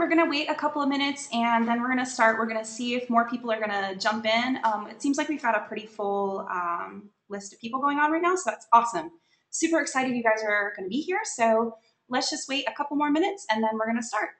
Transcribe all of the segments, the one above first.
we're gonna wait a couple of minutes and then we're gonna start. We're gonna see if more people are gonna jump in. It seems like we've got a pretty full list of people going on right now, so that's awesome. Super excited you guys are gonna be here. So let's just wait a couple more minutes and then we're gonna start.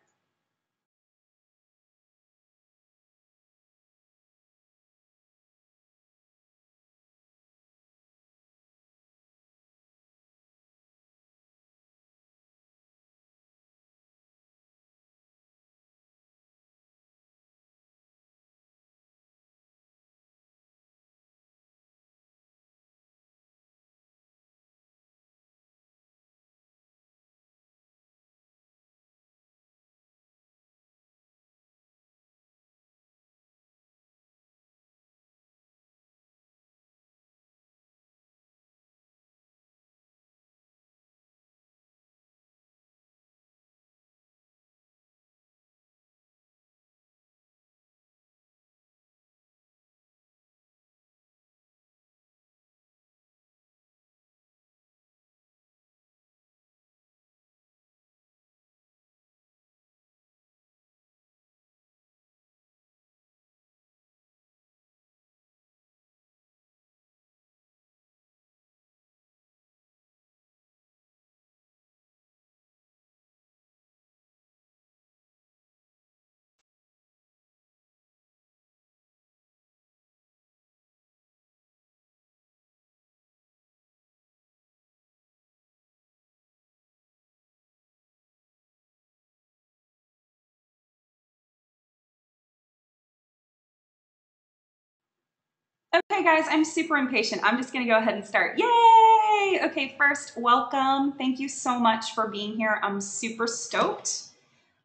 Okay, guys, I'm super impatient. I'm just going to go ahead and start. Yay! Okay, first, welcome. Thank you so much for being here. I'm super stoked.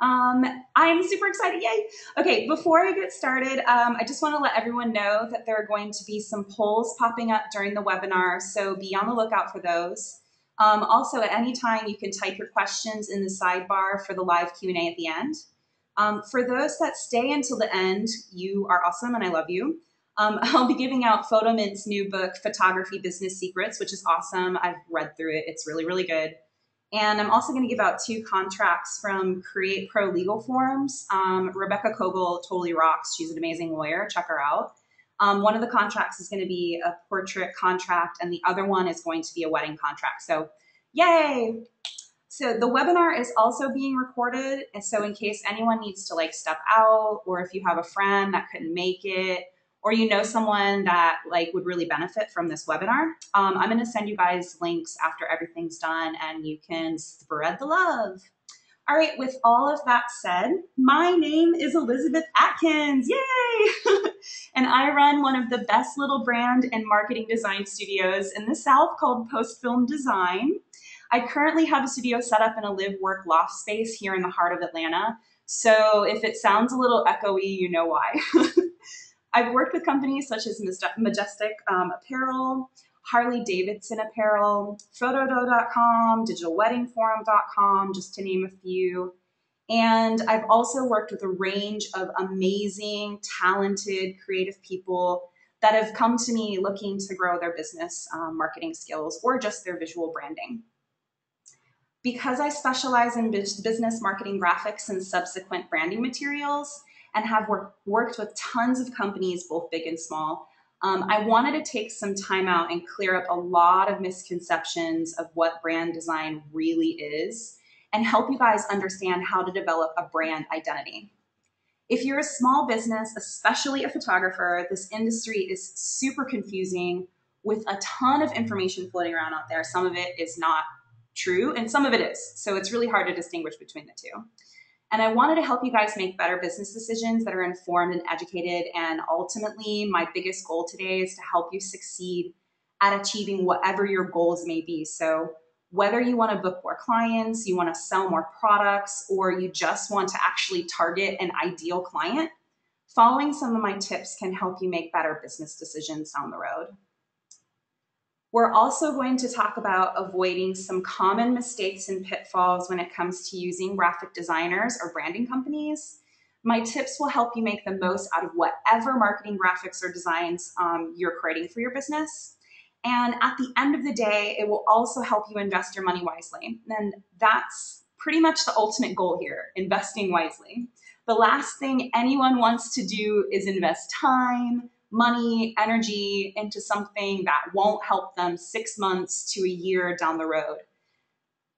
I am super excited. Yay! Okay, before I get started, I just want to let everyone know that there are going to be some polls popping up during the webinar, so be on the lookout for those. Also, at any time, you can type your questions in the sidebar for the live Q&A at the end. For those that stay until the end, you are awesome and I love you. I'll be giving out Photo Mint's new book, Photography Business Secrets, which is awesome. I've read through it. It's really, really good. And I'm also going to give out 2 contracts from Create Pro Legal Forms. Rebecca Kogel totally rocks. She's an amazing lawyer. Check her out. One of the contracts is going to be a portrait contract, and the other one is going to be a wedding contract. So yay! So the webinar is also being recorded. And so in case anyone needs to like step out, or if you have a friend that couldn't make it, or you know someone that like would really benefit from this webinar, I'm going to send you guys links after everything's done and you can spread the love. All right, with all of that said, my name is Elizabeth Atkins, yay! And I run one of the best little brand and marketing design studios in the South called POSTFILM Design. I currently have a studio set up in a live-work loft space here in the heart of Atlanta. So if it sounds a little echoey, you know why. I've worked with companies such as Majestic Apparel, Harley Davidson Apparel, Photodo.com, DigitalWeddingForum.com, just to name a few. And I've also worked with a range of amazing, talented, creative people that have come to me looking to grow their business marketing skills or just their visual branding. Because I specialize in business marketing graphics and subsequent branding materials and have worked with tons of companies, both big and small, I wanted to take some time out and clear up a lot of misconceptions of what brand design really is and help you guys understand how to develop a brand identity. If you're a small business, especially a photographer, this industry is super confusing with a ton of information floating around out there. Some of it is not true and some of it is. So it's really hard to distinguish between the two. And I wanted to help you guys make better business decisions that are informed and educated. And ultimately, my biggest goal today is to help you succeed at achieving whatever your goals may be. So whether you want to book more clients, you want to sell more products, or you just want to actually target an ideal client, following some of my tips can help you make better business decisions down the road. We're also going to talk about avoiding some common mistakes and pitfalls when it comes to using graphic designers or branding companies. My tips will help you make the most out of whatever marketing graphics or designs you're creating for your business. And at the end of the day, it will also help you invest your money wisely. And that's pretty much the ultimate goal here, investing wisely. The last thing anyone wants to do is invest time, money, energy into something that won't help them 6 months to a year down the road.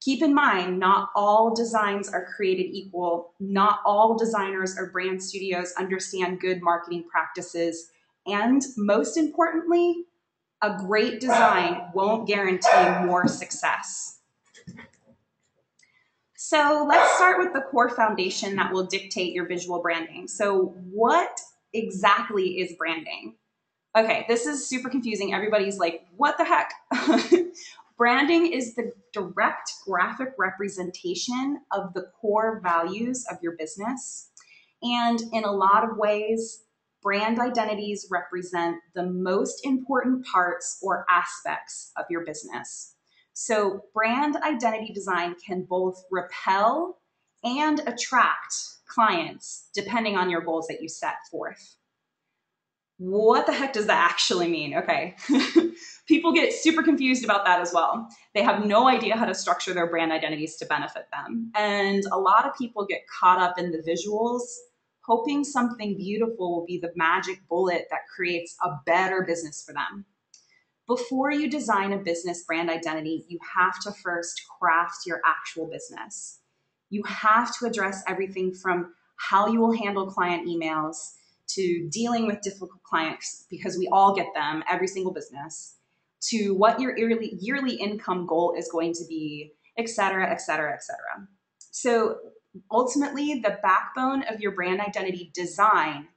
Keep in mind, not all designs are created equal. Not all designers or brand studios understand good marketing practices. And most importantly, a great design won't guarantee more success. So let's start with the core foundation that will dictate your visual branding. So what exactly is branding? Okay, this is super confusing. Everybody's like, what the heck? Branding is the direct graphic representation of the core values of your business. And in a lot of ways, brand identities represent the most important parts or aspects of your business. So brand identity design can both repel and attract clients depending on your goals that you set forth. What the heck does that actually mean? Okay. People get super confused about that as well. They have no idea how to structure their brand identities to benefit them. And a lot of people get caught up in the visuals, hoping something beautiful will be the magic bullet that creates a better business for them. Before you design a business brand identity, you have to first craft your actual business. You have to address everything from how you will handle client emails to dealing with difficult clients, because we all get them, every single business, to what your yearly income goal is going to be, et cetera, et cetera, et cetera. So ultimately, the backbone of your brand identity design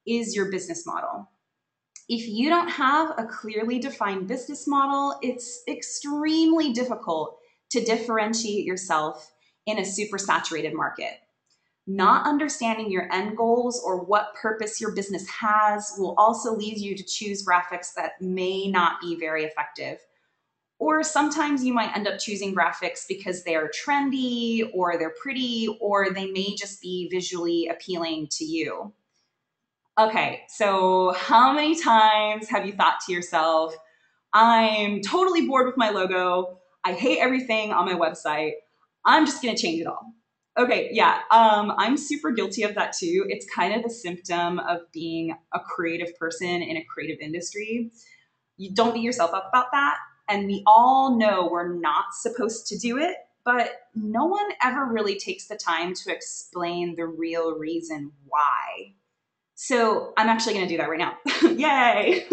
is your business model. If you don't have a clearly defined business model, it's extremely difficult to differentiate yourself in a super saturated market. Not understanding your end goals or what purpose your business has will also lead you to choose graphics that may not be very effective. Or sometimes you might end up choosing graphics because they are trendy or they're pretty, or they may just be visually appealing to you. Okay, so how many times have you thought to yourself, I'm totally bored with my logo, I hate everything on my website, I'm just gonna change it all? Okay, yeah, I'm super guilty of that too. It's kind of a symptom of being a creative person in a creative industry. You don't beat yourself up about that. And we all know we're not supposed to do it, but no one ever really takes the time to explain the real reason why. So I'm actually gonna do that right now. Yay!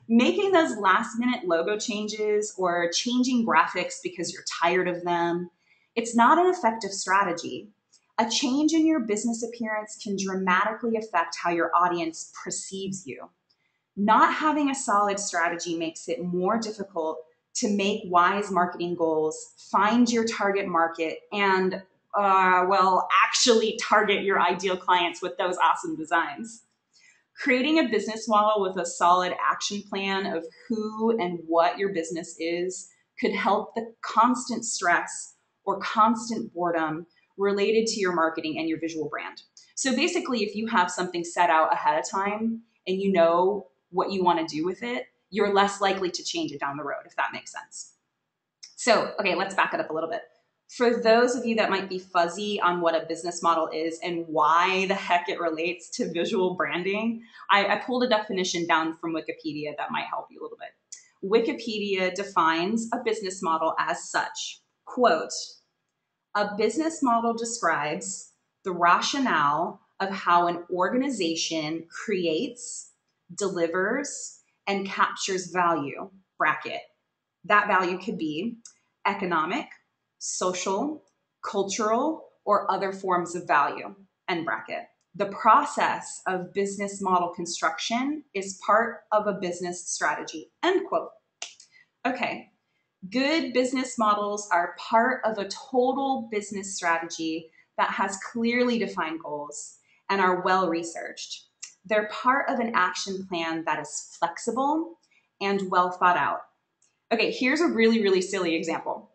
Making those last minute logo changes or changing graphics because you're tired of them, it's not an effective strategy. A change in your business appearance can dramatically affect how your audience perceives you. Not having a solid strategy makes it more difficult to make wise marketing goals, find your target market, and actually target your ideal clients with those awesome designs. Creating a business model with a solid action plan of who and what your business is could help the constant stress or constant boredom related to your marketing and your visual brand. So basically, if you have something set out ahead of time and you know what you want to do with it, you're less likely to change it down the road, if that makes sense. So, okay, let's back it up a little bit. For those of you that might be fuzzy on what a business model is and why the heck it relates to visual branding, I pulled a definition down from Wikipedia that might help you a little bit. Wikipedia defines a business model as such, quote, a business model describes the rationale of how an organization creates, delivers, and captures value, bracket. That value could be economic, social, cultural, or other forms of value, end bracket. The process of business model construction is part of a business strategy, end quote. Okay, good business models are part of a total business strategy that has clearly defined goals and are well researched. They're part of an action plan that is flexible and well thought out. Okay, here's a really, really silly example.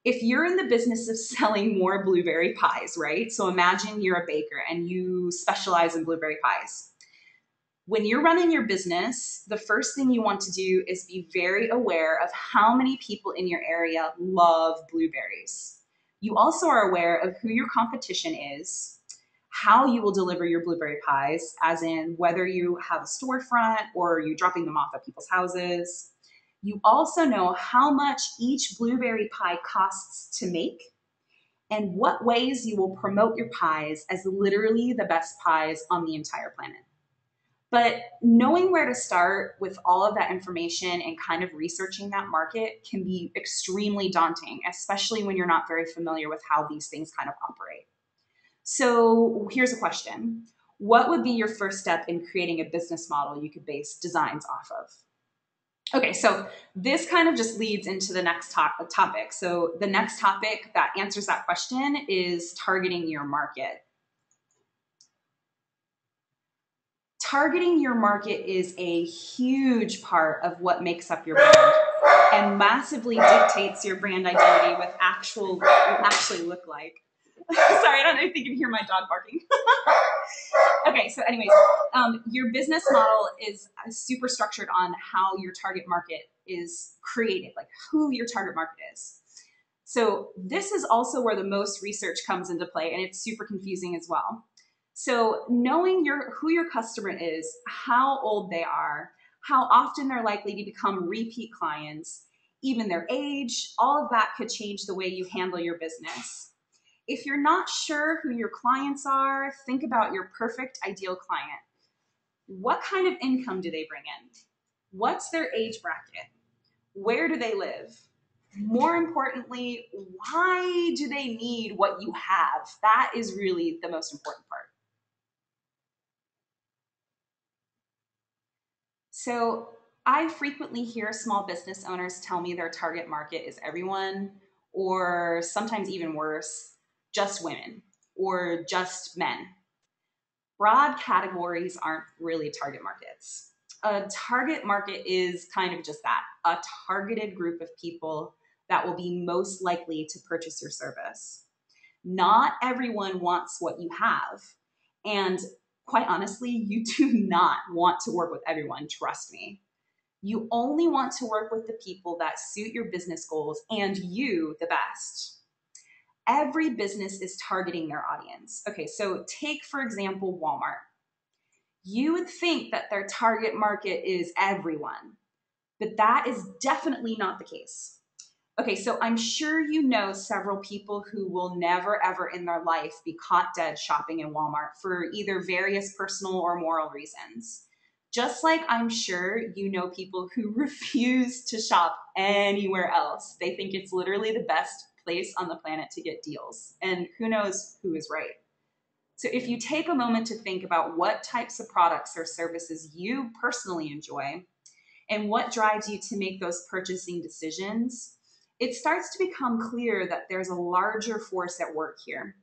If you're in the business of selling more blueberry pies, right? So imagine you're a baker and you specialize in blueberry pies. When you're running your business, the first thing you want to do is be very aware of how many people in your area love blueberries. You also are aware of who your competition is, how you will deliver your blueberry pies, as in whether you have a storefront or you dropping them off at people's houses. You also know how much each blueberry pie costs to make and what ways you will promote your pies as literally the best pies on the entire planet. But knowing where to start with all of that information and kind of researching that market can be extremely daunting, especially when you're not very familiar with how these things kind of operate. So here's a question. What would be your first step in creating a business model you could base designs off of? Okay, so this kind of just leads into the next topic. So the next topic that answers that question is targeting your market. Targeting your market is a huge part of what makes up your brand and massively dictates your brand identity with what you actually look like. Sorry, I don't know if you can hear my dog barking. Okay, so anyways, your business model is super structured on how your target market is created, like who your target market is. So this is also where the most research comes into play, and it's super confusing as well. So knowing who your customer is, how old they are, how often they're likely to become repeat clients, even their age, all of that could change the way you handle your business. If you're not sure who your clients are, think about your perfect ideal client. What kind of income do they bring in? What's their age bracket? Where do they live? More importantly, why do they need what you have? That is really the most important part. So I frequently hear small business owners tell me their target market is everyone, or sometimes even worse, just women or just men. Broad categories aren't really target markets. A target market is kind of just that, a targeted group of people that will be most likely to purchase your service. Not everyone wants what you have. And quite honestly, you do not want to work with everyone, trust me. You only want to work with the people that suit your business goals and you the best. Every business is targeting their audience. Okay, so take, for example, Walmart. You would think that their target market is everyone, but that is definitely not the case. Okay, so I'm sure you know several people who will never ever in their life be caught dead shopping in Walmart for either various personal or moral reasons. Just like I'm sure you know people who refuse to shop anywhere else. They think it's literally the best place on the planet to get deals. And who knows who is right. So if you take a moment to think about what types of products or services you personally enjoy and what drives you to make those purchasing decisions, it starts to become clear that there's a larger force at work here.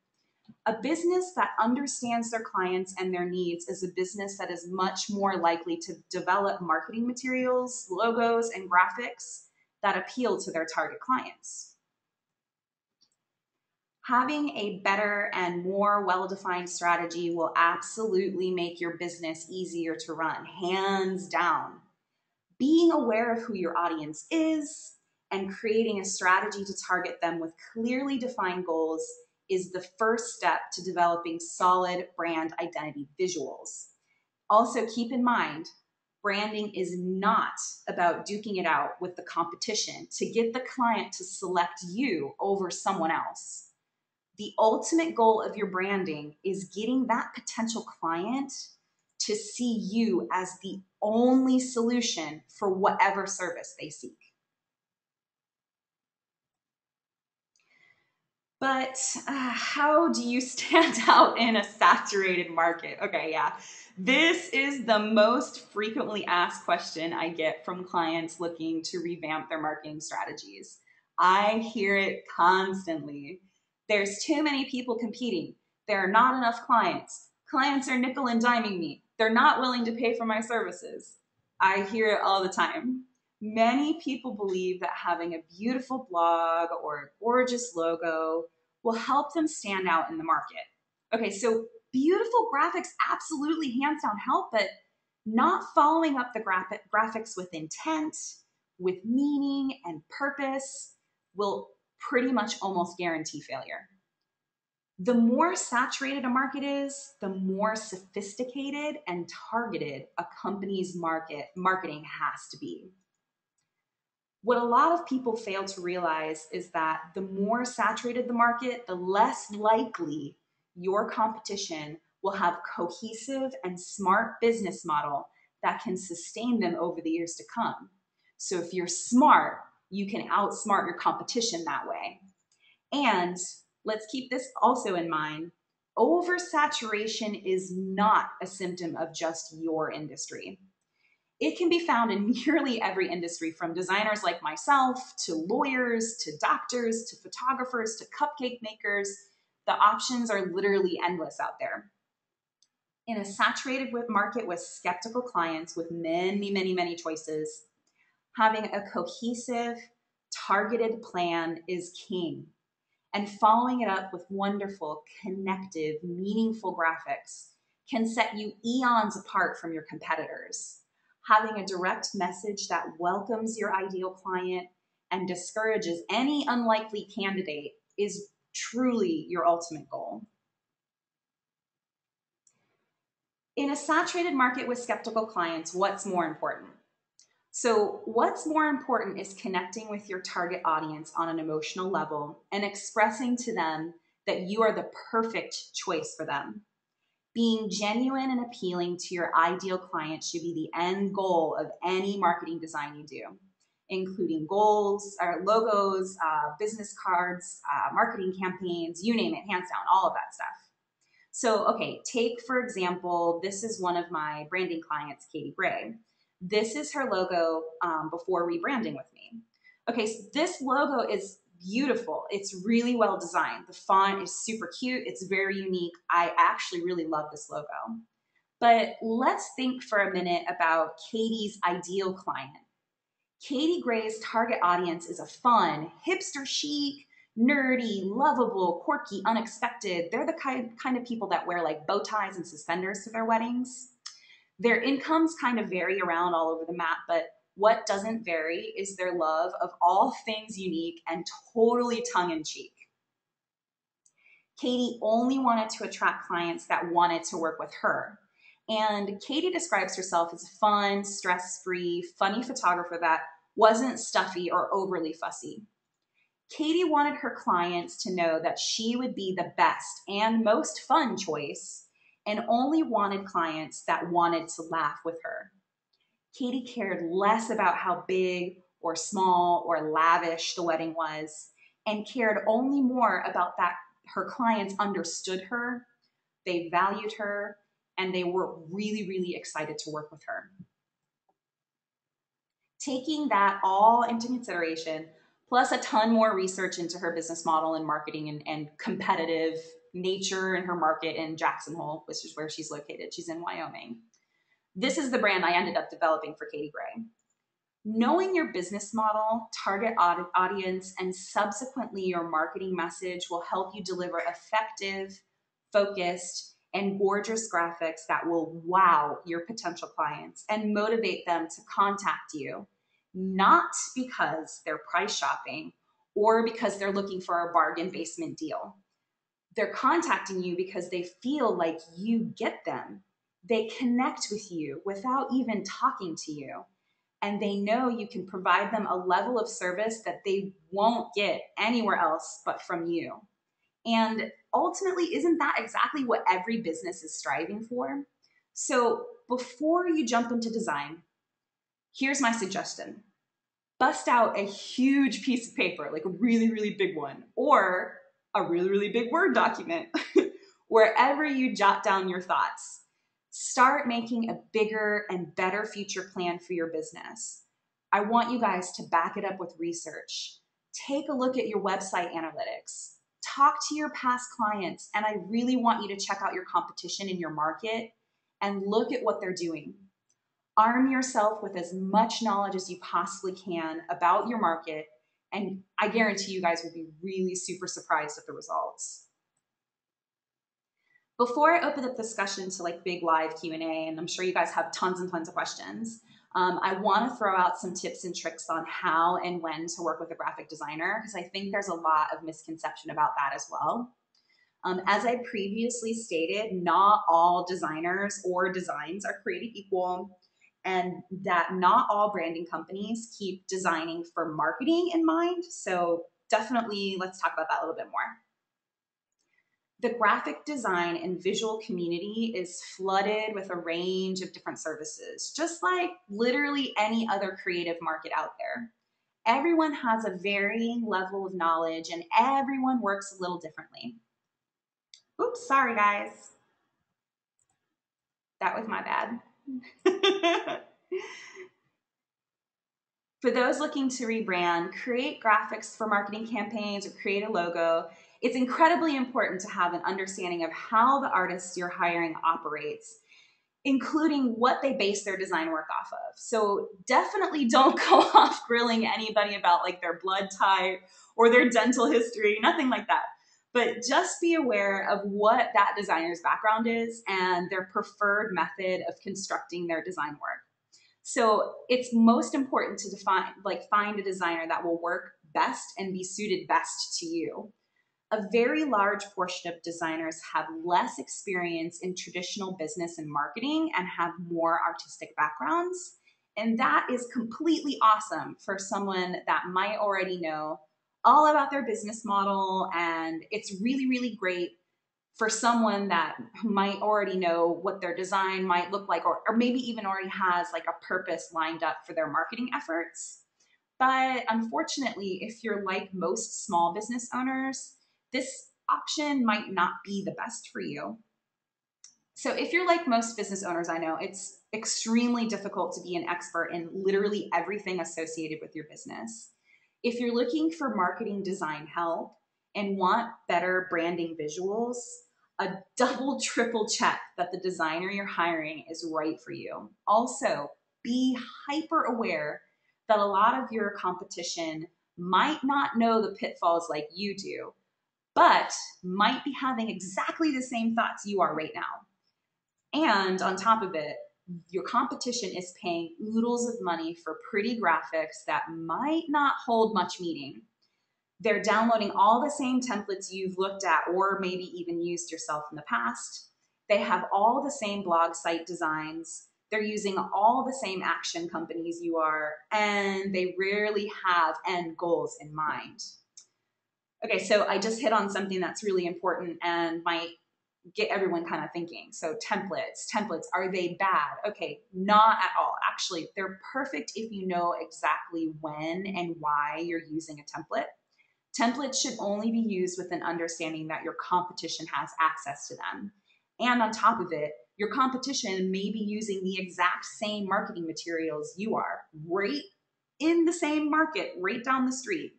A business that understands their clients and their needs is a business that is much more likely to develop marketing materials, logos, and graphics that appeal to their target clients. Having a better and more well-defined strategy will absolutely make your business easier to run, hands down. Being aware of who your audience is and creating a strategy to target them with clearly defined goals is the first step to developing solid brand identity visuals. Also, keep in mind, branding is not about duking it out with the competition to get the client to select you over someone else. The ultimate goal of your branding is getting that potential client to see you as the only solution for whatever service they seek. But how do you stand out in a saturated market? Okay, yeah. This is the most frequently asked question I get from clients looking to revamp their marketing strategies. I hear it constantly. There's too many people competing. There are not enough clients. Clients are nickel and diming me. They're not willing to pay for my services. I hear it all the time. Many people believe that having a beautiful blog or a gorgeous logo will help them stand out in the market. Okay, so beautiful graphics absolutely hands down help, but not following up the graphics with intent, with meaning and purpose will pretty much almost guarantee failure. The more saturated a market is, the more sophisticated and targeted a company's marketing has to be. What a lot of people fail to realize is that the more saturated the market, the less likely your competition will have cohesive and smart business model that can sustain them over the years to come. So if you're smart, you can outsmart your competition that way. And let's keep this also in mind. Oversaturation is not a symptom of just your industry. It can be found in nearly every industry, from designers like myself to lawyers to doctors to photographers to cupcake makers. The options are literally endless out there. In a saturated market with skeptical clients with many, many, many choices, having a cohesive, targeted plan is king. And following it up with wonderful, connective, meaningful graphics can set you eons apart from your competitors. Having a direct message that welcomes your ideal client and discourages any unlikely candidate is truly your ultimate goal. In a saturated market with skeptical clients, what's more important? So what's more important is connecting with your target audience on an emotional level and expressing to them that you are the perfect choice for them. Being genuine and appealing to your ideal client should be the end goal of any marketing design you do, including goals, or logos, business cards, marketing campaigns, you name it, hands down, all of that stuff. So, okay, take for example, this is one of my branding clients, Katie Gray. This is her logo before rebranding with me. Okay, so this logo is beautiful. It's really well designed. The font is super cute. It's very unique. I actually really love this logo. But let's think for a minute about Katie's ideal client. Katie Gray's target audience is a fun, hipster chic, nerdy, lovable, quirky, unexpected. They're the kind of people that wear like bow ties and suspenders to their weddings. Their incomes kind of vary around all over the map, but what doesn't vary is their love of all things unique and totally tongue-in-cheek. Katie only wanted to attract clients that wanted to work with her. And Katie describes herself as a fun, stress-free, funny photographer that wasn't stuffy or overly fussy. Katie wanted her clients to know that she would be the best and most fun choice, and only wanted clients that wanted to laugh with her. Katie cared less about how big or small or lavish the wedding was, and cared only more about that her clients understood her, they valued her, and they were really, really excited to work with her. Taking that all into consideration, plus a ton more research into her business model and marketing and competitive nature in her market in Jackson Hole, which is where she's located. She's in Wyoming. This is the brand I ended up developing for Katie Gray. Knowing your business model, target audience, and subsequently your marketing message will help you deliver effective, focused, and gorgeous graphics that will wow your potential clients and motivate them to contact you, not because they're price shopping or because they're looking for a bargain basement deal. They're contacting you because they feel like you get them. They connect with you without even talking to you. And they know you can provide them a level of service that they won't get anywhere else but from you. And ultimately, isn't that exactly what every business is striving for? So before you jump into design, here's my suggestion. Bust out a huge piece of paper, like a really, really big one, or a really, really big Word document, wherever you jot down your thoughts. Start making a bigger and better future plan for your business. I want you guys to back it up with research. Take a look at your website analytics. Talk to your past clients, and I really want you to check out your competition in your market and look at what they're doing. Arm yourself with as much knowledge as you possibly can about your market, and I guarantee you guys will be really super surprised at the results. Before I open up the discussion to like big live Q&A, and I'm sure you guys have tons and tons of questions, I want to throw out some tips and tricks on how and when to work with a graphic designer, because I think there's a lot of misconception about that as well. As I previously stated, not all designers or designs are created equal, and that not all branding companies keep designing for marketing in mind. So definitely let's talk about that a little bit more. The graphic design and visual community is flooded with a range of different services, just like literally any other creative market out there. Everyone has a varying level of knowledge and everyone works a little differently. Oops, sorry guys. That was my bad. For those looking to rebrand, create graphics for marketing campaigns, or create a logo, it's incredibly important to have an understanding of how the artist you're hiring operates, including what they base their design work off of. So definitely don't go off grilling anybody about like their blood type or their dental history, nothing like that. But just be aware of what that designer's background is and their preferred method of constructing their design work. So it's most important to find a designer that will work best and be suited best to you. A very large portion of designers have less experience in traditional business and marketing and have more artistic backgrounds. And that is completely awesome for someone that might already know all about their business model. And it's really, really great for someone that might already know what their design might look like, or maybe even already has like a purpose lined up for their marketing efforts. But unfortunately, if you're like most small business owners, this option might not be the best for you. So if you're like most business owners I know, it's extremely difficult to be an expert in literally everything associated with your business. If you're looking for marketing design help and want better branding visuals, a double, triple check that the designer you're hiring is right for you. Also, be hyper aware that a lot of your competition might not know the pitfalls like you do, but might be having exactly the same thoughts you are right now. And on top of it, your competition is paying oodles of money for pretty graphics that might not hold much meaning. They're downloading all the same templates you've looked at or maybe even used yourself in the past. They have all the same blog site designs. They're using all the same action companies you are, and they rarely have end goals in mind. Okay, so I just hit on something that's really important and might get everyone kind of thinking. So templates, are they bad? Okay, not at all. Actually, they're perfect if you know exactly when and why you're using a template. Templates should only be used with an understanding that your competition has access to them. And on top of it, your competition may be using the exact same marketing materials you are, right in the same market, right down the street.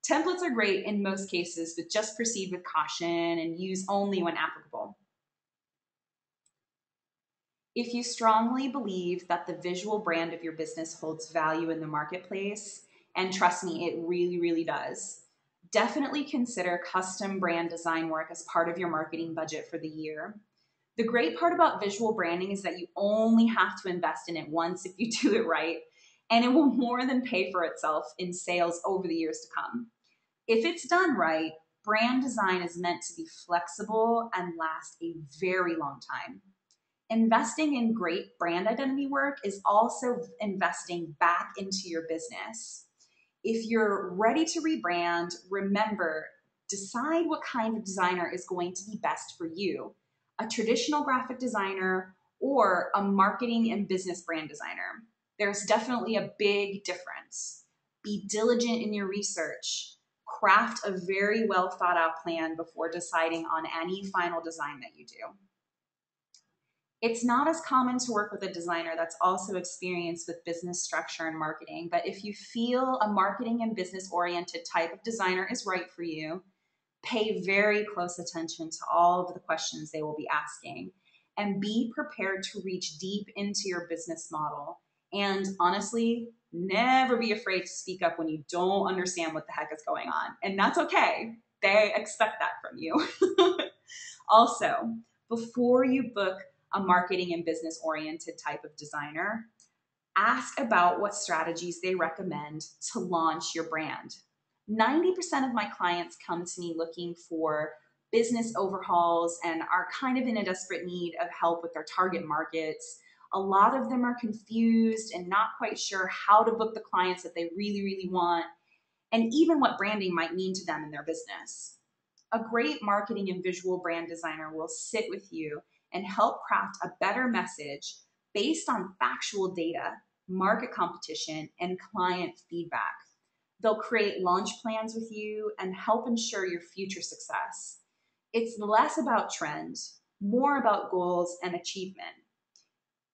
Templates are great in most cases, but just proceed with caution and use only when applicable. If you strongly believe that the visual brand of your business holds value in the marketplace, and trust me, it really, really does, definitely consider custom brand design work as part of your marketing budget for the year. The great part about visual branding is that you only have to invest in it once if you do it right, and it will more than pay for itself in sales over the years to come. If it's done right, brand design is meant to be flexible and last a very long time. Investing in great brand identity work is also investing back into your business. If you're ready to rebrand, remember, decide what kind of designer is going to be best for you, a traditional graphic designer or a marketing and business brand designer. There's definitely a big difference. Be diligent in your research. Craft a very well thought out plan before deciding on any final design that you do. It's not as common to work with a designer that's also experienced with business structure and marketing, but if you feel a marketing and business oriented type of designer is right for you, pay very close attention to all of the questions they will be asking and be prepared to reach deep into your business model. And honestly, never be afraid to speak up when you don't understand what the heck is going on. And that's okay. They expect that from you. Also, before you book a marketing and business oriented type of designer, Ask about what strategies they recommend to launch your brand. 90% of my clients come to me looking for business overhauls and are kind of in a desperate need of help with their target markets. A lot of them are confused and not quite sure how to book the clients that they really, really want, and even what branding might mean to them in their business. A great marketing and visual brand designer will sit with you and help craft a better message based on factual data, market competition, and client feedback. They'll create launch plans with you and help ensure your future success. It's less about trends, more about goals and achievement.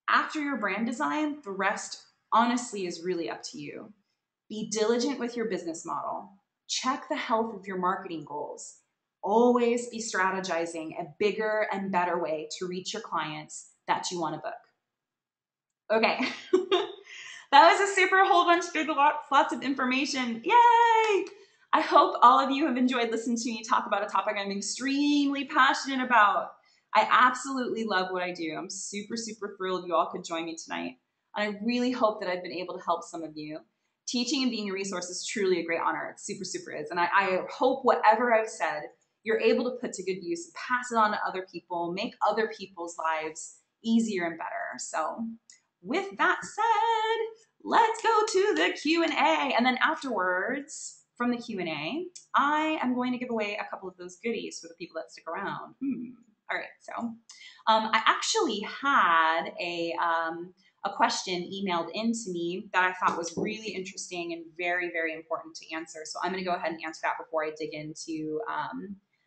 After your brand design, the rest honestly is really up to you. Be diligent with your business model. Check the health of your marketing goals. Always be strategizing a bigger and better way to reach your clients that you want to book. Okay. That was a super whole bunch, big lots of information. Yay! I hope all of you have enjoyed listening to me talk about a topic I'm extremely passionate about. I absolutely love what I do. I'm super, super thrilled you all could join me tonight. And I really hope that I've been able to help some of you. Teaching and being a resource is truly a great honor. It super, super is. And I hope whatever I've said, you're able to put to good use, pass it on to other people, make other people's lives easier and better. So with that said, let's go to the Q&A. And then afterwards, from the Q&A, I am going to give away a couple of those goodies for the people that stick around. All right, so I actually had a question emailed in to me that I thought was really interesting and very, very important to answer. So I'm going to go ahead and answer that before I dig into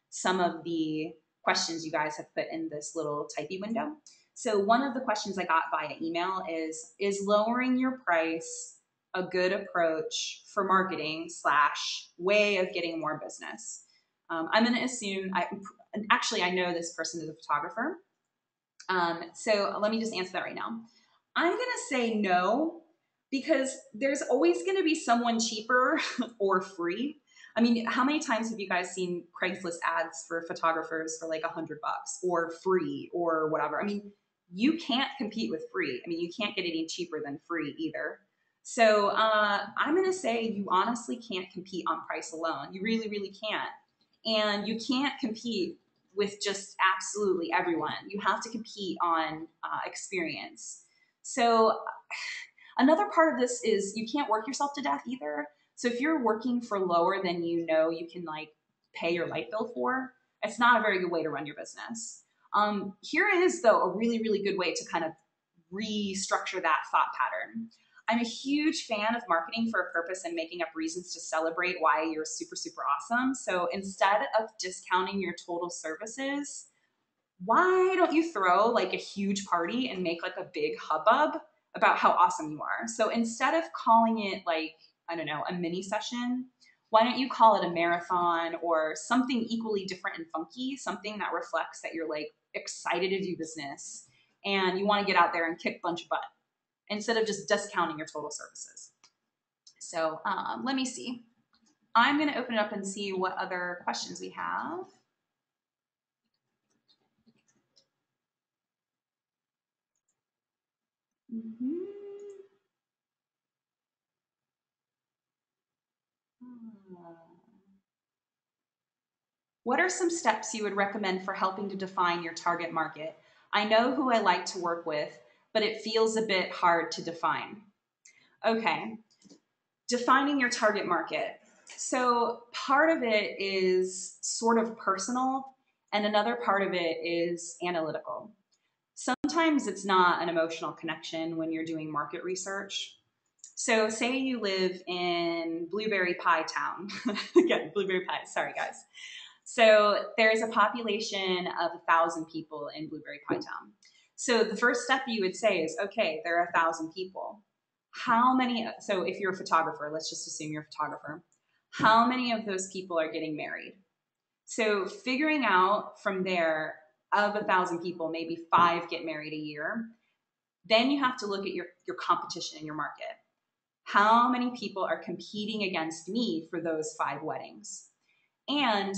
some of the questions you guys have put in this little typey window. So one of the questions I got via email is lowering your price a good approach for marketing / way of getting more business? I'm going to assume, actually I know this person is a photographer. So let me just answer that right now. I'm going to say no, because there's always going to be someone cheaper or free. I mean, how many times have you guys seen Craigslist ads for photographers for like $100 or free or whatever? I mean, you can't compete with free. I mean, you can't get any cheaper than free either. So I'm going to say you honestly can't compete on price alone. You really, really can't. And you can't compete with just absolutely everyone. You have to compete on experience. So another part of this is you can't work yourself to death either. So if you're working for lower than you know you can like pay your light bill for, it's not a very good way to run your business. Here is though a really, really good way to kind of restructure that thought pattern. I'm a huge fan of marketing for a purpose and making up reasons to celebrate why you're super, super awesome. So instead of discounting your total services, why don't you throw like a huge party and make like a big hubbub about how awesome you are? So instead of calling it like, I don't know, a mini session, why don't you call it a marathon or something equally different and funky, something that reflects that you're like excited to do business and you want to get out there and kick a bunch of butt instead of just discounting your total services. So let me see. I'm going to open it up and see what other questions we have. What are some steps you would recommend for helping to define your target market? I know who I like to work with, but it feels a bit hard to define. Okay, defining your target market. So part of it is sort of personal, and another part of it is analytical. Sometimes it's not an emotional connection when you're doing market research. So say you live in Blueberry Pie Town. Again, Blueberry Pie, sorry guys. So there's a population of 1,000 people in Blueberry Pie Town. So the first step you would say is, okay, there are 1,000 people. How many, so if you're a photographer, let's just assume you're a photographer, how many of those people are getting married? So figuring out from there, of 1,000 people, maybe 5 get married a year. Then you have to look at your competition in your market. How many people are competing against me for those 5 weddings? And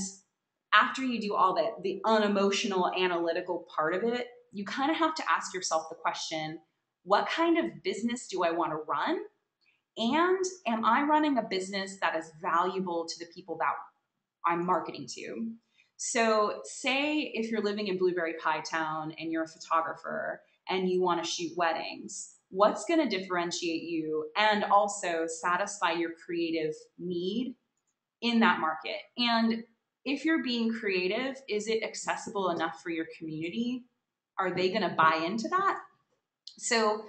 after you do all that, the unemotional analytical part of it, you kind of have to ask yourself the question, What kind of business do I want to run? And am I running a business that is valuable to the people that I'm marketing to? So, say if you're living in Blueberry Pie Town and you're a photographer and you want to shoot weddings, what's going to differentiate you and also satisfy your creative need in that market? And if you're being creative, is it accessible enough for your community? Are they going to buy into that? So,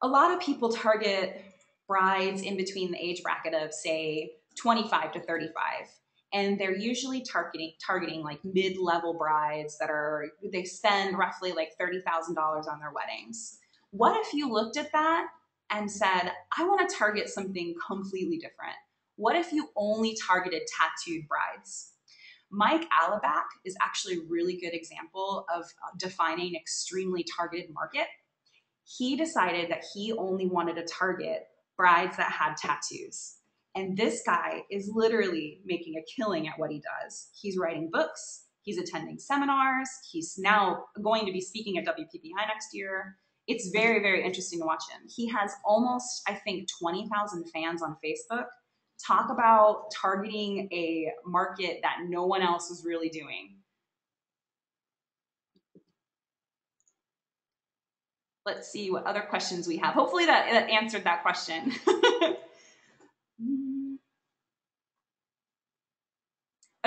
a lot of people target brides in between the age bracket of, say, 25 to 35. And they're usually targeting like mid-level brides that they spend roughly like $30,000 on their weddings. What if you looked at that and said, I want to target something completely different? What if you only targeted tattooed brides? Mike Alabak is actually a really good example of defining an extremely targeted market. He decided that he only wanted to target brides that had tattoos. And this guy is literally making a killing at what he does. He's writing books, he's attending seminars, he's now going to be speaking at WPPI next year. It's very, very interesting to watch him. He has almost, I think, 20,000 fans on Facebook. Talk about targeting a market that no one else is really doing. Let's see what other questions we have. Hopefully that answered that question.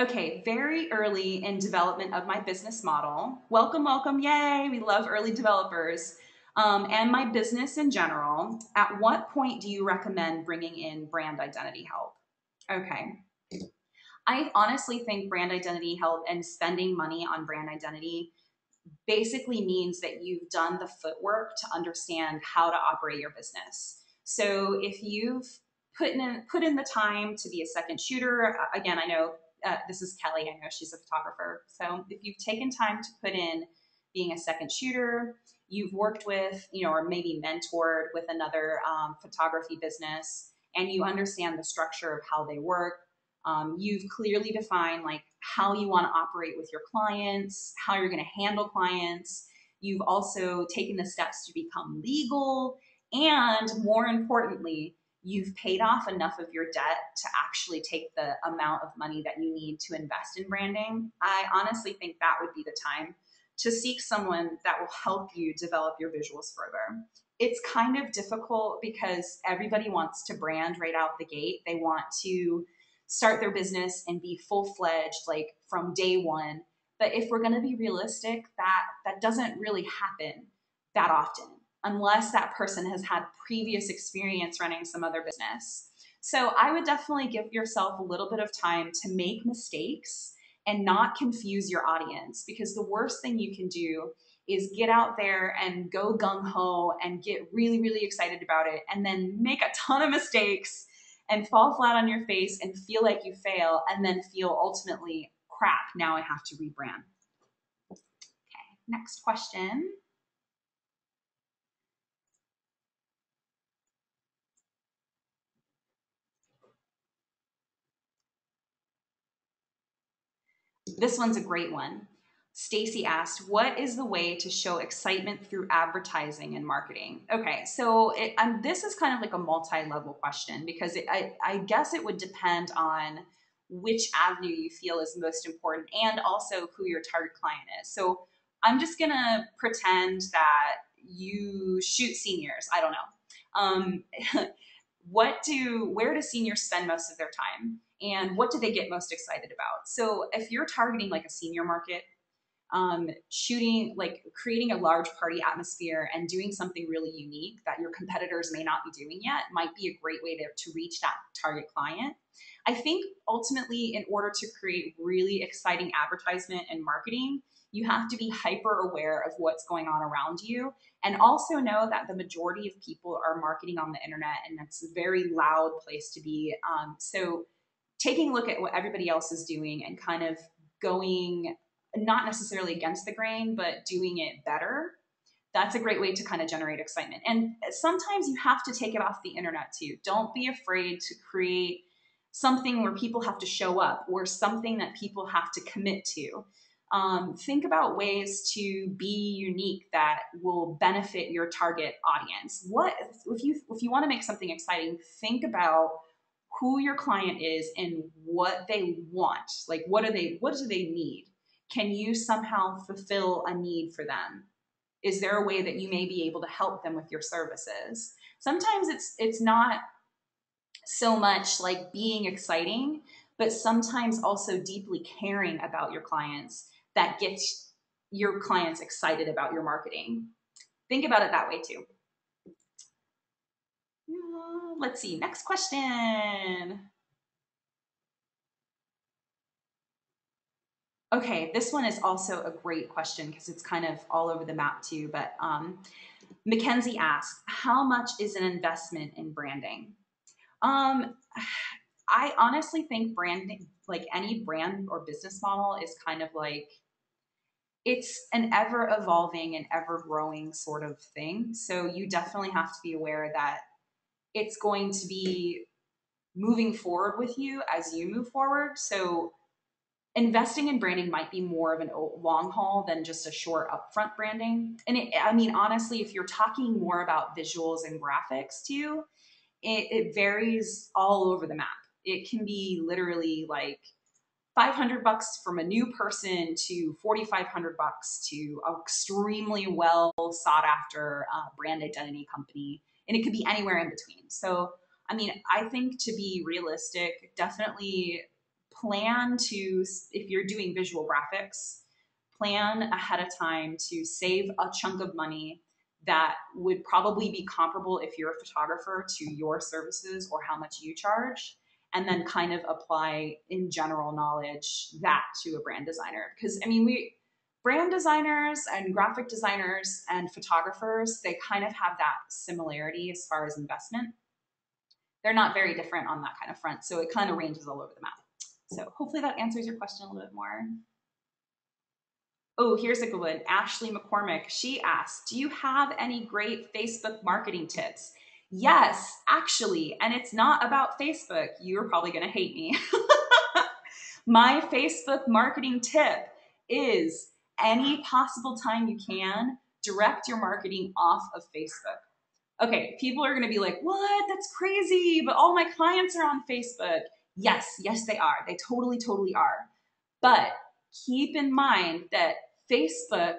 Okay, very early in development of my business model. Welcome, welcome, yay, we love early developers. And my business in general. At what point do you recommend bringing in brand identity help? Okay. I honestly think brand identity help and spending money on brand identity basically means that you've done the footwork to understand how to operate your business. So if you've put in the time to be a second shooter, again, I know this is Kelly, I know she's a photographer. So if you've taken time to put in being a second shooter, you've worked with, or maybe mentored with another photography business, and you understand the structure of how they work. You've clearly defined like how you want to operate with your clients, how you're going to handle clients. You've also taken the steps to become legal. And more importantly, you've paid off enough of your debt to actually take the amount of money that you need to invest in branding. I honestly think that would be the time to seek someone that will help you develop your visuals further. It's kind of difficult because everybody wants to brand right out the gate. They want to start their business and be full-fledged like from day one. But if we're going to be realistic, that doesn't really happen that often unless that person has had previous experience running some other business. So I would definitely give yourself a little bit of time to make mistakes and not confuse your audience, because the worst thing you can do is get out there and go gung-ho and get really, really excited about it and then make a ton of mistakes and fall flat on your face and feel like you fail and then feel ultimately, crap, now I have to rebrand. Okay, next question. This one's a great one. Stacy asked, what is the way to show excitement through advertising and marketing? Okay, so this is kind of like a multi-level question because I guess it would depend on which avenue you feel is most important and also who your target client is. So I'm just gonna pretend that you shoot seniors. I don't know. Where do seniors spend most of their time? And what do they get most excited about? So if you're targeting like a senior market, shooting, like creating a large party atmosphere and doing something really unique that your competitors may not be doing yet might be a great way to reach that target client. I think ultimately, in order to create really exciting advertisement and marketing, you have to be hyper aware of what's going on around you and also know that the majority of people are marketing on the internet and that's a very loud place to be. So taking a look at what everybody else is doing and kind of going not necessarily against the grain, but doing it better. That's a great way to kind of generate excitement. And sometimes you have to take it off the internet too. Don't be afraid to create something where people have to show up or something that people have to commit to. Think about ways to be unique that will benefit your target audience. What if you want to make something exciting? Think about who your client is and what they want. Like, what do they need? Can you somehow fulfill a need for them? Is there a way that you may be able to help them with your services? Sometimes it's not so much like being exciting, but sometimes also deeply caring about your clients that gets your clients excited about your marketing. Think about it that way too. Let's see, next question. Okay, this one is also a great question because it's kind of all over the map too, but Mackenzie asks, how much is an investment in branding? I honestly think branding, like any brand or business model, is kind of like, it's an ever evolving and ever growing sort of thing. So you definitely have to be aware that it's going to be moving forward with you as you move forward. So investing in branding might be more of a long haul than just a short upfront branding. And I mean, honestly, if you're talking more about visuals and graphics too, it varies all over the map. It can be literally like $500 from a new person to $4,500 to an extremely well sought after brand identity company. And it could be anywhere in between. So, I mean, I think to be realistic, definitely plan to, if you're doing visual graphics, plan ahead of time to save a chunk of money that would probably be comparable if you're a photographer to your services or how much you charge, and then kind of apply in general knowledge that to a brand designer. Because I mean, brand designers and graphic designers and photographers, they kind of have that similarity as far as investment. They're not very different on that kind of front. So it kind of ranges all over the map. So hopefully that answers your question a little bit more. Oh, here's a good one. Ashley McCormick. She asked, do you have any great Facebook marketing tips? Yes, actually. And it's not about Facebook. You're probably going to hate me. My Facebook marketing tip is any possible time you can, direct your marketing off of Facebook. Okay, people are going to be like, what? That's crazy. But all my clients are on Facebook. Yes, yes, they are. They totally, totally are. But keep in mind that Facebook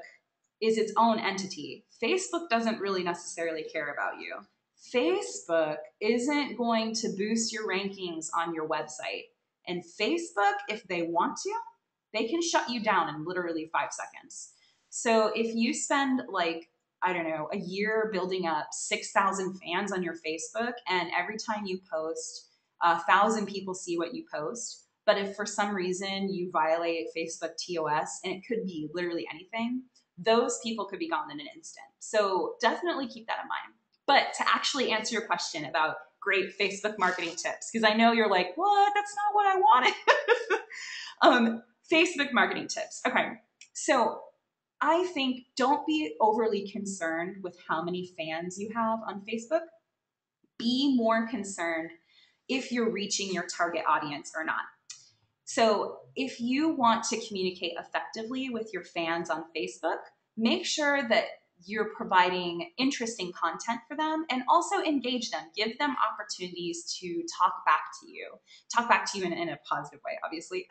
is its own entity. Facebook doesn't really necessarily care about you. Facebook isn't going to boost your rankings on your website. And Facebook, if they want to, they can shut you down in literally 5 seconds. So if you spend like, I don't know, a year building up 6,000 fans on your Facebook, and every time you post, 1,000 people see what you post. But if for some reason you violate Facebook TOS, and it could be literally anything, those people could be gone in an instant. So definitely keep that in mind. But to actually answer your question about great Facebook marketing tips, because I know you're like, what? That's not what I wanted. Facebook marketing tips. Okay. So I think don't be overly concerned with how many fans you have on Facebook. Be more concerned if you're reaching your target audience or not. So if you want to communicate effectively with your fans on Facebook, make sure that you're providing interesting content for them and also engage them. Give them opportunities to talk back to you in a positive way, obviously,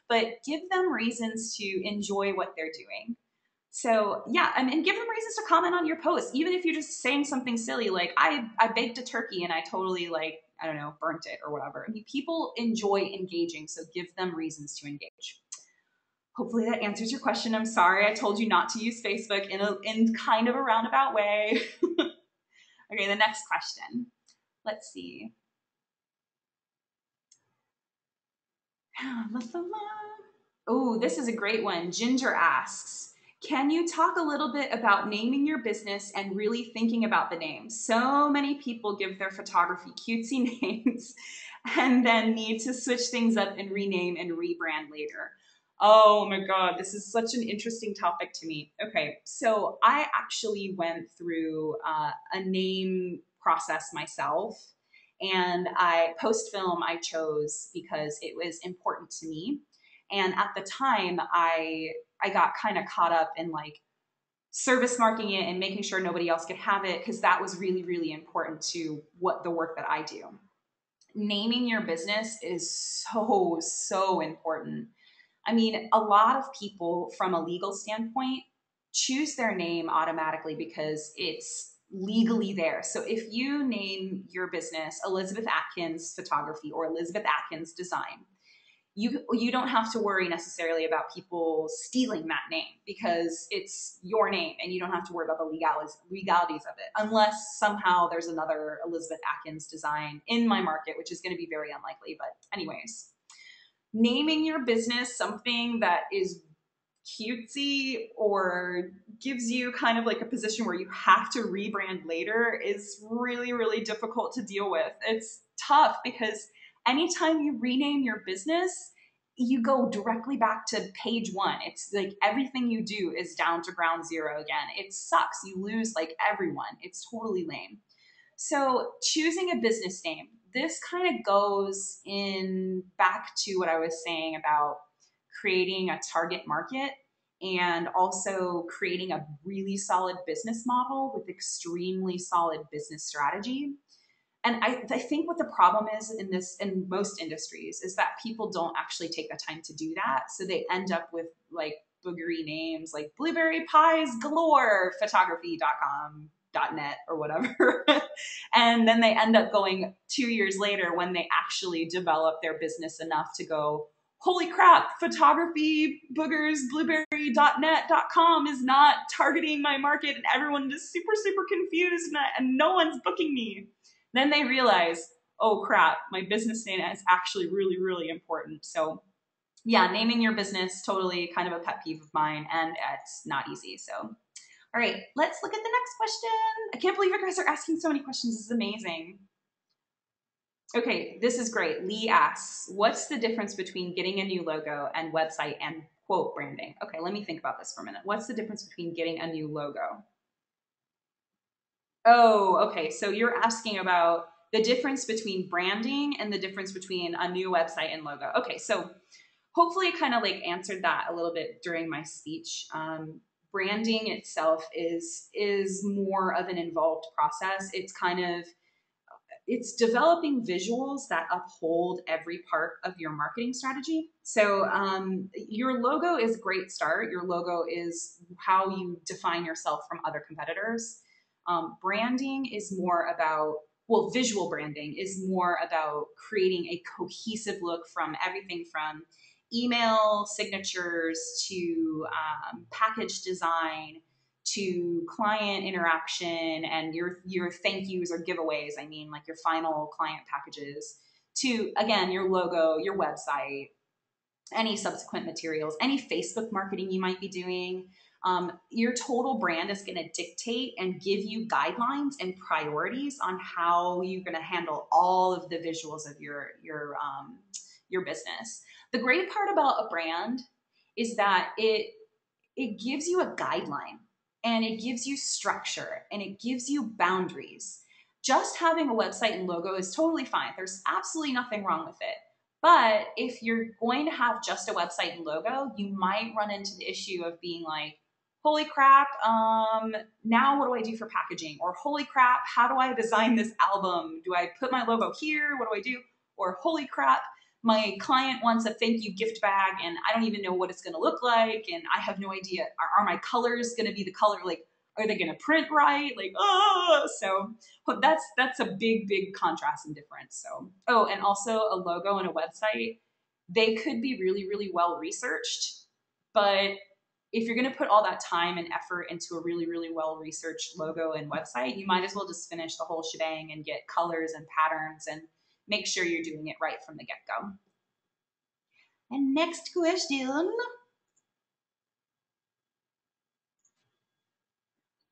but give them reasons to enjoy what they're doing. So yeah, I mean, give them reasons to comment on your post, even if you're just saying something silly like, I baked a turkey and I totally I don't know, burnt it or whatever. I mean, people enjoy engaging, so give them reasons to engage. Hopefully that answers your question. I'm sorry I told you not to use Facebook in kind of a roundabout way. Okay, the next question. Let's see. Oh, this is a great one. Ginger asks, can you talk a little bit about naming your business and really thinking about the name? So many people give their photography cutesy names and then need to switch things up and rename and rebrand later. Oh my God, this is such an interesting topic to me. Okay, so I actually went through a name process myself, and POSTFILM I chose because it was important to me. And at the time, I got kind of caught up in like service marking it and making sure nobody else could have it, because that was really, really important to what the work that I do. Naming your business is so, so important. I mean, a lot of people from a legal standpoint choose their name automatically because it's legally there. So if you name your business Elizabeth Atkins Photography or Elizabeth Atkins Design, you don't have to worry necessarily about people stealing that name, because it's your name and you don't have to worry about the legalities of it, unless somehow there's another Elizabeth Atkins Design in my market, which is going to be very unlikely. But anyways, naming your business something that is cutesy or gives you kind of like a position where you have to rebrand later is really, really difficult to deal with. It's tough because anytime you rename your business, you go directly back to page one. It's like everything you do is down to ground zero again. It sucks. You lose like everyone. It's totally lame. So choosing a business name, this kind of goes in back to what I was saying about creating a target market and also creating a really solid business model with extremely solid business strategy. And I think what the problem is in most industries is that people don't actually take the time to do that. So they end up with like boogery names like Blueberry Pies Galore Photography.com .net or whatever. And then they end up going 2 years later when they actually develop their business enough to go, holy crap, photography boogers blueberry.net.com is not targeting my market and everyone is super, super confused and no one's booking me. Then they realize, oh crap, my business name is actually really, really important. So yeah, naming your business, totally kind of a pet peeve of mine, and it's not easy. So, all right, let's look at the next question. I can't believe you guys are asking so many questions. This is amazing. Okay, this is great. Lee asks, what's the difference between getting a new logo and website and quote branding? Okay, let me think about this for a minute. What's the difference between getting a new logo? Oh, okay. So you're asking about the difference between branding and the difference between a new website and logo. Okay, so hopefully I kind of like answered that a little bit during my speech. Branding itself is more of an involved process. It's developing visuals that uphold every part of your marketing strategy. So your logo is a great start. Your logo is how you define yourself from other competitors. Branding is more about, well, visual branding is more about creating a cohesive look from everything from email signatures to package design to client interaction and your thank yous or giveaways. I mean, like your final client packages to, again, your logo, your website, any subsequent materials, any Facebook marketing you might be doing. Your total brand is going to dictate and give you guidelines and priorities on how you're going to handle all of the visuals of your business. The great part about a brand is that it gives you a guideline and it gives you structure and it gives you boundaries. Just having a website and logo is totally fine. There's absolutely nothing wrong with it. But if you're going to have just a website and logo, you might run into the issue of being like, holy crap, now what do I do for packaging? Or holy crap, how do I design this album? Do I put my logo here? What do I do? Or holy crap, my client wants a thank you gift bag and I don't even know what it's going to look like. And I have no idea. Are my colors going to be the color? Like, are they going to print right? Like, oh, so that's a big, big contrast and difference. So, oh, and also a logo and a website, they could be really, really well researched, but if you're going to put all that time and effort into a really, really well-researched logo and website, you might as well just finish the whole shebang and get colors and patterns and make sure you're doing it right from the get-go. And next question.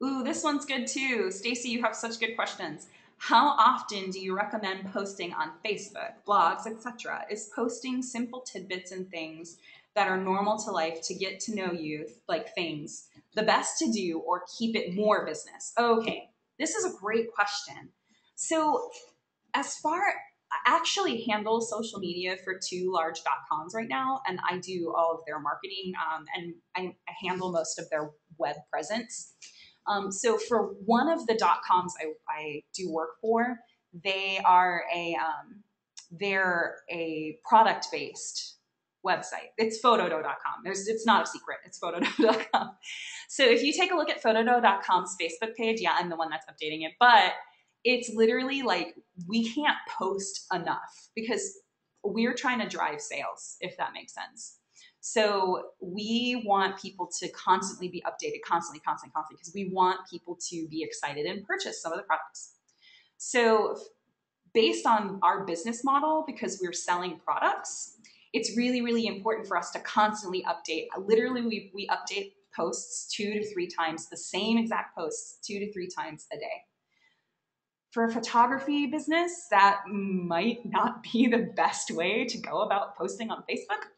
Ooh, this one's good too. Stacy, you have such good questions. How often do you recommend posting on Facebook, blogs, etc.? Is posting simple tidbits and things that are normal to life to get to know you, like things, the best to do, or keep it more business? Okay, this is a great question. So as far actually handle social media for two large .coms right now, and I do all of their marketing, and I handle most of their web presence. So for one of the .coms I do work for, they are they're a product based website. It's photodo.com. It's not a secret. It's photodo.com. So if you take a look at photodo.com's Facebook page, yeah, I'm the one that's updating it, but it's literally like we can't post enough because we're trying to drive sales, if that makes sense. So we want people to constantly be updated, constantly, because we want people to be excited and purchase some of the products. So based on our business model, because we're selling products, it's really, really important for us to constantly update. Literally, we update posts 2 to 3 times, the same exact posts 2 to 3 times a day. For a photography business, that might not be the best way to go about posting on Facebook.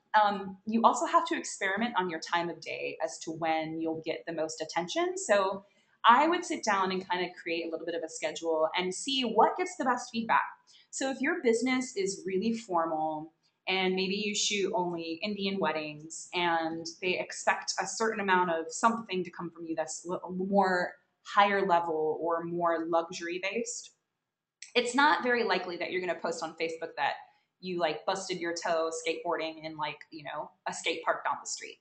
You also have to experiment on your time of day as to when you'll get the most attention. So I would sit down and kind of create a little bit of a schedule and see what gets the best feedback. So if your business is really formal and maybe you shoot only Indian weddings and they expect a certain amount of something to come from you that's more higher level or more luxury based, it's not very likely that you're going to post on Facebook that you like busted your toe skateboarding in like, a skate park down the street.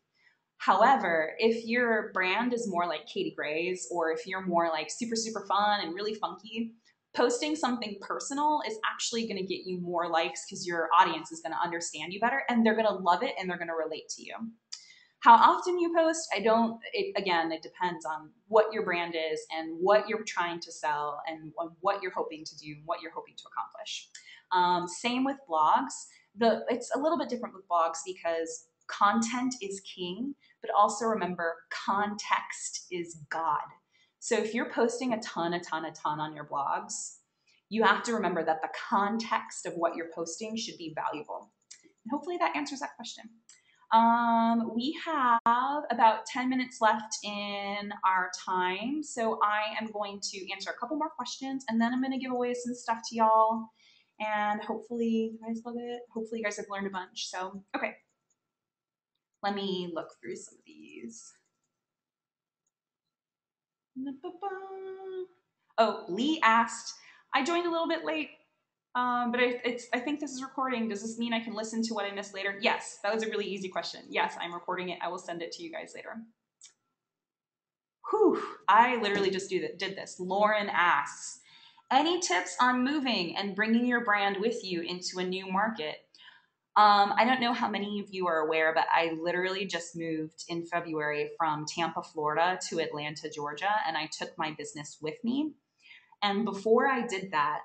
However, if your brand is more like Katie Gray's, or if you're more like super, super fun and really funky, posting something personal is actually going to get you more likes because your audience is going to understand you better and they're going to love it and they're going to relate to you. How often you post, again, it depends on what your brand is and what you're trying to sell and what you're hoping to do and what you're hoping to accomplish. Same with blogs. It's a little bit different with blogs because content is king, but also remember context is God. So if you're posting a ton on your blogs, you have to remember that the context of what you're posting should be valuable. And hopefully that answers that question. We have about 10 minutes left in our time. So I am going to answer a couple more questions and then I'm going to give away some stuff to y'all. And hopefully you guys love it. Hopefully you guys have learned a bunch. So, okay. Let me look through some of these. Oh, Lee asked, I joined a little bit late. But I think this is recording. Does this mean I can listen to what I missed later? Yes, that was a really easy question. Yes, I'm recording it. I will send it to you guys later. Whew, I literally just did this. Lauren asks, any tips on moving and bringing your brand with you into a new market? I don't know how many of you are aware, but I literally just moved in February from Tampa, Florida to Atlanta, Georgia, and I took my business with me. And before I did that,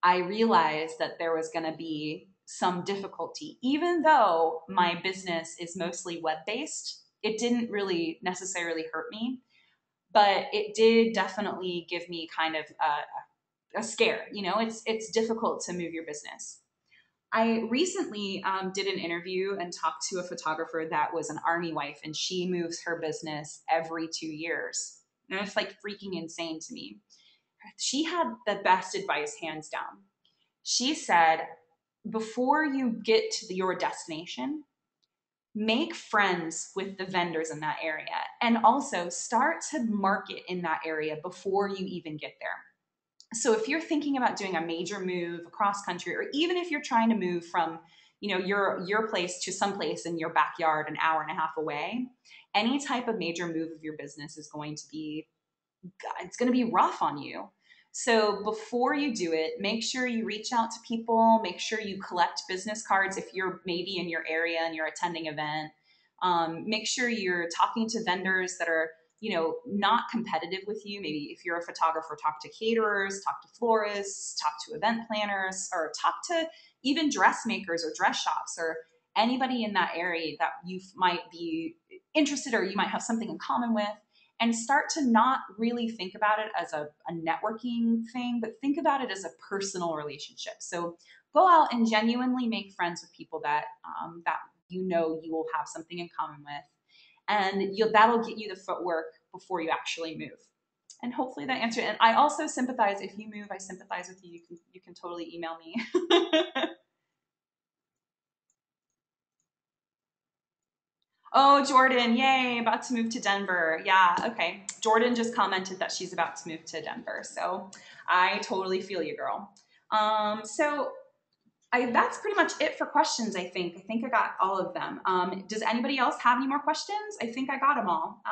I realized that there was going to be some difficulty. Even though my business is mostly web-based, it didn't really necessarily hurt me, but it did definitely give me kind of a scare. It's difficult to move your business. I recently did an interview and talked to a photographer that was an army wife, and she moves her business every 2 years. And it's like freaking insane to me. She had the best advice, hands down. She said, before you get to your destination, make friends with the vendors in that area and also start to market in that area before you even get there. So if you're thinking about doing a major move across country, or even if you're trying to move from your place to someplace in your backyard an hour and a half away, any type of major move of your business is going to be rough on you. So before you do it, make sure you reach out to people, make sure you collect business cards if you're maybe in your area and you're attending an event. Make sure you're talking to vendors that are not competitive with you. Maybe if you're a photographer, talk to caterers, talk to florists, talk to event planners, or talk to even dressmakers or dress shops or anybody in that area that you might be interested or you might have something in common with. And start to not really think about it as a networking thing, but think about it as a personal relationship. So go out and genuinely make friends with people that you will have something in common with, and that'll get you the footwork before you actually move. And hopefully that answered. And I also sympathize. If you move, I sympathize with you. You can totally email me. Oh, Jordan, yay, about to move to Denver. Yeah, okay. Jordan just commented that she's about to move to Denver. So I totally feel you, girl. That's pretty much it for questions, I think. I think I got all of them. Does anybody else have any more questions? I think I got them all.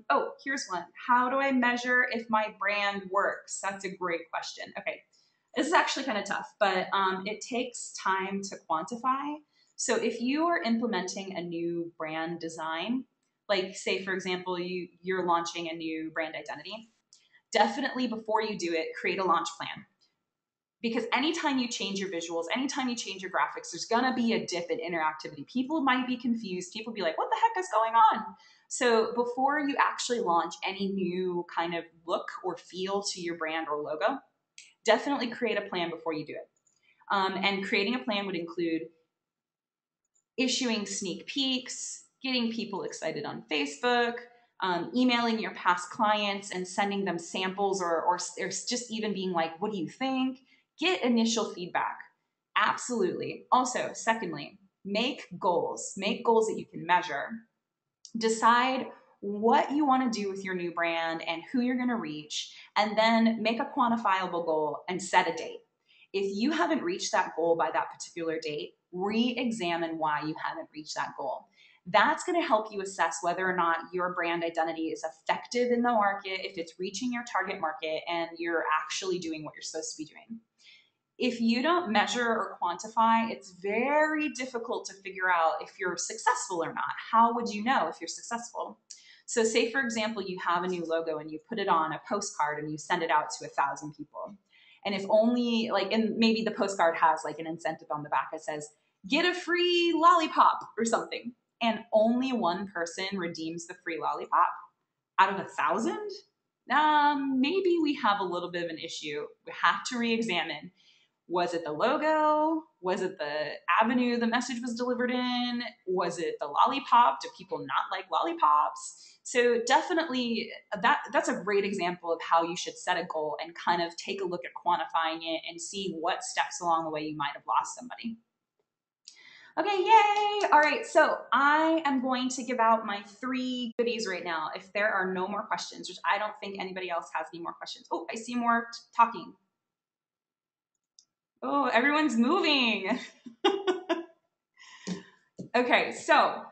Oh, here's one. How do I measure if my brand works? That's a great question. Okay, this is actually kind of tough, but it takes time to quantify. So if you are implementing a new brand design, like say, for example, you're launching a new brand identity, definitely before you do it, create a launch plan, because anytime you change your visuals, anytime you change your graphics, there's gonna be a dip in interactivity. People might be confused. People be like, what the heck is going on? So before you actually launch any new kind of look or feel to your brand or logo, definitely create a plan before you do it. And creating a plan would include issuing sneak peeks, getting people excited on Facebook, emailing your past clients and sending them samples, or just even being like, what do you think? Get initial feedback. Absolutely. Also, secondly, make goals. Make goals that you can measure. Decide what you want to do with your new brand and who you're going to reach, and then make a quantifiable goal and set a date. If you haven't reached that goal by that particular date, re-examine why you haven't reached that goal. That's going to help you assess whether or not your brand identity is effective in the market, if it's reaching your target market, and you're actually doing what you're supposed to be doing. If you don't measure or quantify, it's very difficult to figure out if you're successful or not. How would you know if you're successful? So say, for example, you have a new logo and you put it on a postcard and you send it out to 1,000 people. And if only, like, and maybe the postcard has like an incentive on the back that says, get a free lollipop or something, and only one person redeems the free lollipop out of 1,000, maybe we have a little bit of an issue. We have to re-examine. Was it the logo? Was it the avenue the message was delivered in? Was it the lollipop? Do people not like lollipops? So definitely that's a great example of how you should set a goal and kind of take a look at quantifying it and see what steps along the way you might have lost somebody. Okay, yay! All right, so I am going to give out my 3 goodies right now if there are no more questions, which I don't think anybody else has any more questions. Oh, I see more talking. Oh, everyone's moving. Okay, so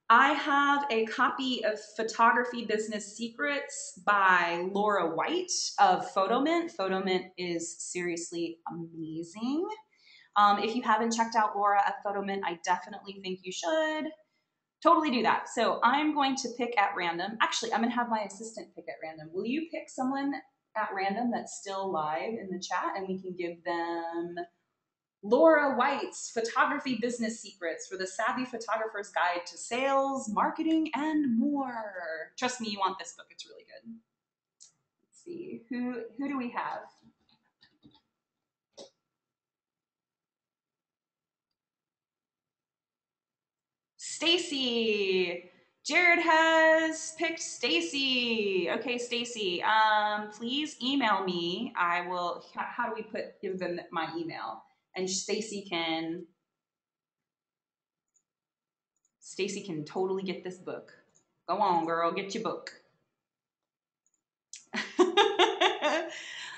I have a copy of Photography Business Secrets by Laura White of PhotoMint. PhotoMint is seriously amazing. If you haven't checked out Laura at PhotoMint, I definitely think you should. Totally do that. So I'm going to pick at random. Actually, I'm going to have my assistant pick at random. Will you pick someone at random that's still live in the chat, and we can give them Laura White's Photography Business Secrets for the Savvy Photographer's Guide to Sales, Marketing, and More. Trust me, you want this book. It's really good. Let's see. Who do we have? Stacy. Jared has picked Stacy. Okay, Stacy. Please email me. I will. How do we give them my email? And Stacy can totally get this book. Go on, girl, get your book.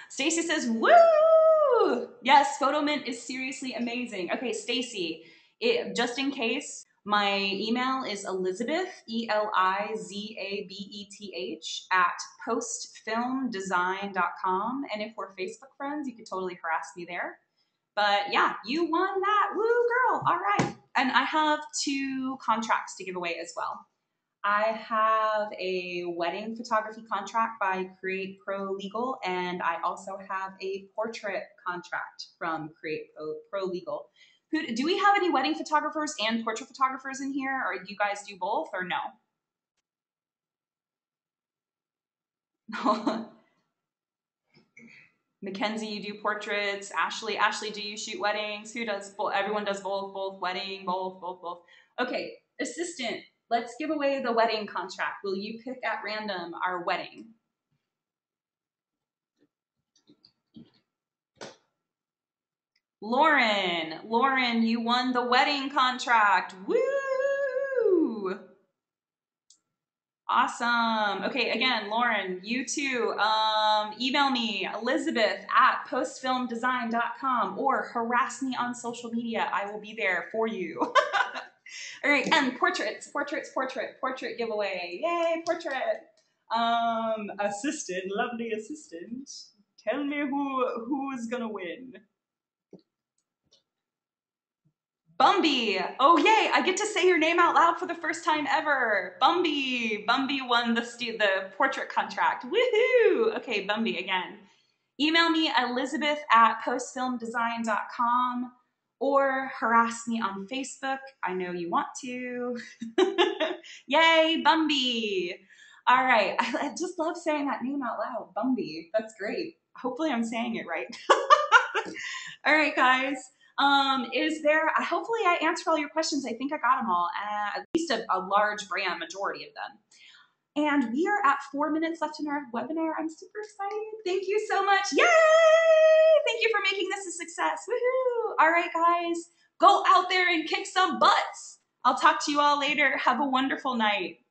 Stacy says, woo! Yes, PhotoMint is seriously amazing. Okay, Stacy, just in case, my email is Elizabeth, ELIZABETH, at postfilmdesign.com. And if we're Facebook friends, you could totally harass me there. But yeah, you won that. Woo, girl. All right. And I have 2 contracts to give away as well. I have a wedding photography contract by Create Pro Legal, and I also have a portrait contract from Create Pro Legal. Do we have any wedding photographers and portrait photographers in here, or do you guys do both, or no? Mackenzie, you do portraits. Ashley, do you shoot weddings? Who does both? Everyone does both wedding, both. Okay, assistant, let's give away the wedding contract. Will you pick at random our wedding? Lauren, you won the wedding contract. Woo! Awesome. Okay, again, Lauren, you too. Email me, elizabeth@postfilmdesign.com, or harass me on social media. I will be there for you. All right, and portrait giveaway. Yay, portrait. Assistant, lovely assistant. Tell me who's gonna win. Bumby. Oh, yay, I get to say your name out loud for the first time ever. Bumby. Bumby won the portrait contract. Woohoo! Okay, Bumby again. Email me, elizabeth@postfilmdesign.com, or harass me on Facebook. I know you want to. Yay, Bumby. All right, I just love saying that name out loud, Bumby. That's great. Hopefully I'm saying it right. All right, guys. Hopefully I answered all your questions. I think I got them all, at least a large majority of them. And we are at 4 minutes left in our webinar. I'm super excited. Thank you so much. Yay! Thank you for making this a success. Woohoo! All right, guys, go out there and kick some butts. I'll talk to you all later. Have a wonderful night.